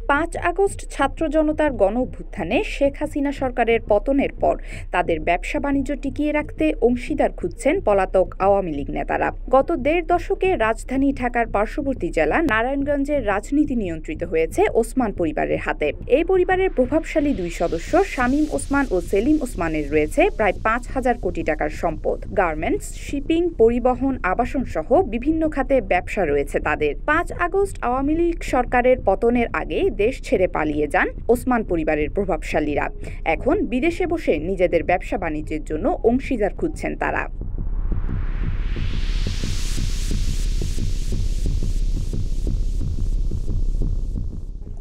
৫ August ছাত্র জনতার গণ-অভ্যুত্থানে শেখ হাসিনা সরকারের পতনের পর তাদের ব্যবসা-বাণিজ্য টিকিয়ে রাখতে অংশীদার খুঁজছেন পলাতক আওয়ামী লীগ নেতারা। গত দেড় দশকে রাজধানী ঢাকার পার্শ্ববর্তী জেলা নারায়ণগঞ্জের রাজনীতি নিয়ন্ত্রিত হয়েছে ওসমান পরিবারের হাতে। এই পরিবারের প্রভাবশালী দুই সদস্য শামীম ওসমান ও সেলিম ওসমানের রয়েছে প্রায় ৫,০০০ কোটি টাকার সম্পদ। গার্মেন্টস, শিপিং, পরিবহন, আবাসন সহ বিভিন্ন খাতে ব্যবসা রয়েছে তাদের। ৫ আগস্ট আওয়ামী লীগ সরকারের পতনের আগে দেশ ছেড়ে পালিয়ে যান ওসমান পরিবারের প্রভাবশালীরা। এখন বিদেশে বসে নিজেদের ব্যবসা বাণিজ্যের জন্য অংশীদার খুঁজছেন তারা।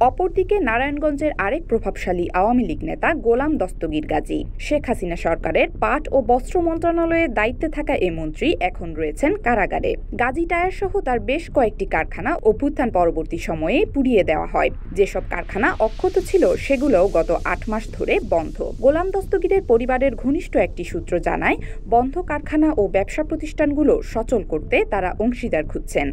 অপরদিকে নারায়ণগঞ্জের আরেক প্রভাবশালী আওয়ামী লীগ নেতা গোলাম দস্তগীর গাজী। শেখ হাসিনা সরকারের পাট ও বস্ত্র মন্ত্রণালয়ের দায়িত্বে থাকা এ মন্ত্রী এখন রয়েছেন কারাগারে। গাজী টায়ার সহ তার বেশ কয়েকটি কারখানা অভ্যুত্থান পরবর্তী সময়ে পুড়িয়ে দেওয়া হয়। যেসব কারখানা অক্ষত ছিল সেগুলোও গত ৮ মাস ধরে বন্ধ। গোলাম দস্তগীরের পরিবারের ঘনিষ্ঠ একটি সূত্র জানায়, বন্ধ কারখানা ও ব্যবসা প্রতিষ্ঠানগুলো সচল করতে তারা অংশীদার খুঁজছেন।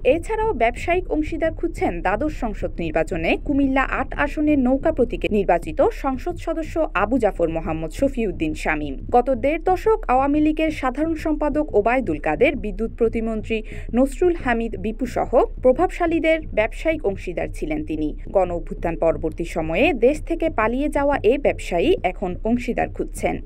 এছাড়াও ব্যবসায়িক অংশীদার খুঁজছেন দ্বাদশ সংসদ নির্বাচনে কুমিল্লা ৮ আসনের নৌকা প্রতীকে নির্বাচিত সংসদ সদস্য আবু জাফর মোহাম্মদ শফিউদ্দিন শামীম। গত দেড় দশক আওয়ামী লীগের সাধারণ সম্পাদক ওবায়দুল কাদের, বিদ্যুৎ প্রতিমন্ত্রী নসরুল হামিদ বিপু সহ প্রভাবশালীদের ব্যবসায়িক অংশীদার ছিলেন তিনি। গণ-অভ্যুত্থান পরবর্তী সময়ে দেশ থেকে পালিয়ে যাওয়া এ ব্যবসায়ী এখন অংশীদার খুঁজছেন।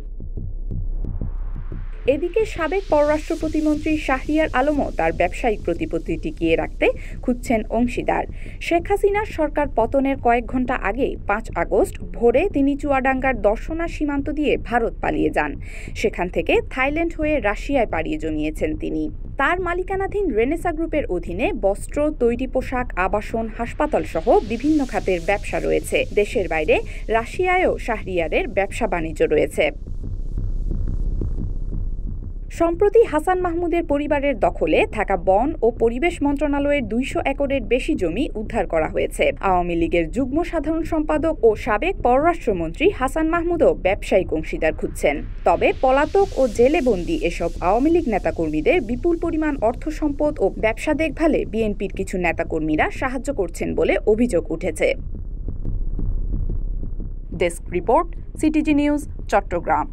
এদিকে সাবেক পররাষ্ট্র প্রতিমন্ত্রী শাহরিয়ার আলমও তার ব্যবসায়িক প্রতিপত্তি টিকিয়ে রাখতে খুঁজছেন অংশীদার। শেখ হাসিনার সরকার পতনের কয়েক ঘণ্টা আগে ৫ আগস্ট ভোরে তিনি চুয়াডাঙ্গার দর্শনা সীমান্ত দিয়ে ভারত পালিয়ে যান। সেখান থেকে থাইল্যান্ড হয়ে রাশিয়ায় পাড়ি জমিয়েছেন তিনি। তার মালিকানাধীন রেনেসা গ্রুপের অধীনে বস্ত্র, তৈরি পোশাক, আবাসন, হাসপাতাল সহ বিভিন্ন খাতের ব্যবসা রয়েছে। দেশের বাইরে রাশিয়ায়ও শাহরিয়ারের ব্যবসা বাণিজ্য রয়েছে। সম্প্রতি হাসান মাহমুদের পরিবারের দখলে থাকা বন ও পরিবেশ মন্ত্রণালয়ের ২০০ একরের বেশি জমি উদ্ধার করা হয়েছে। আওয়ামী লীগের যুগ্ম সাধারণ সম্পাদক ও সাবেক পররাষ্ট্রমন্ত্রী হাসান মাহমুদও ব্যবসায়িক অংশীদার খুঁজছেন। তবে পলাতক ও জেলে বন্দী এসব আওয়ামী লীগ নেতাকর্মীদের বিপুল পরিমাণ অর্থ সম্পদ ও ব্যবসা দেখভালে বিএনপির কিছু নেতাকর্মীরা সাহায্য করছেন বলে অভিযোগ উঠেছে। Desk report, CTG news, Chittagong.